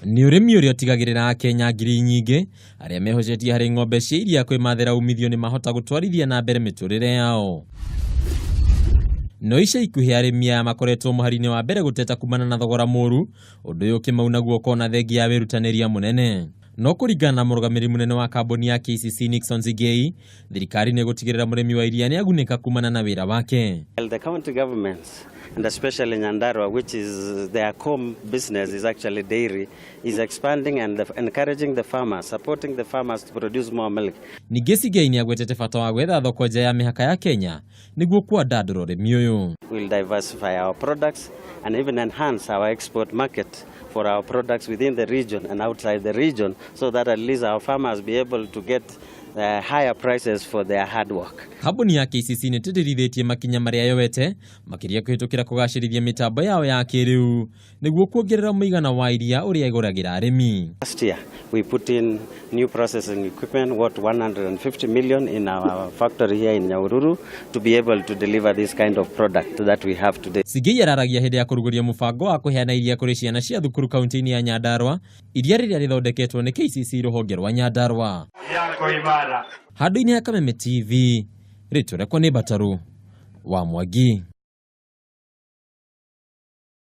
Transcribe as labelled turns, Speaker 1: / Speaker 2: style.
Speaker 1: Ni urimi uria utigagirira Kenya ngiri nyingi aria mehocetie hari ng'ombe cia iria kwimathira umithio ni mahota gutwarithia na mbere miturire yao. No ica ikuhi arimia makoretwo muharini wa mbere guteta kumana na thogora muru, undu uyu kimauna guoko na thengi ya wirutaniria munene. No kuringana na murugamiri munene wa kambuni ya KCC Nixon Zigei, thirikari ni gutigirira murimi wa iria ni agunika kumana na wira wake.
Speaker 2: The county governments, and especially Nyandarua, which is their core business is actually dairy, is expanding and encouraging the farmers, supporting the farmers to produce more milk.
Speaker 1: Ningĩ Zigei ni agwetete bata wa gwetha thoko nja ya mihaka ya Kenya niguo kuandandura urimi uyu.
Speaker 2: We'll diversify our products and even enhance our export market for our products within the region and outside the region, so that at least our farmers be able to get higher prices for their hard work.
Speaker 1: Kambuni ya KCC ni tĩtĩrithitie makinya maria yoete makiria kuhitukira kugacirithia mitambo yao ya kiriu niguo kuongerera muigana wa iria uria iguragira arimi.
Speaker 2: Last year we put in new processing equipment worth 150 million in our factory here in Nyahururu to be able to deliver this kind of product that we have today.
Speaker 1: Zigei araragia hindi ya kuruguria mubango wa kuheana iria kuri ciana cia thukuru kaunti-ini ya Nyandarua, iria riria rithondeketwo ni KCC ruhonge rwa Nyandarua. Handu-ini ya Kameme TV, ritwa rĩakwa nĩ Bataru wa Mwangi.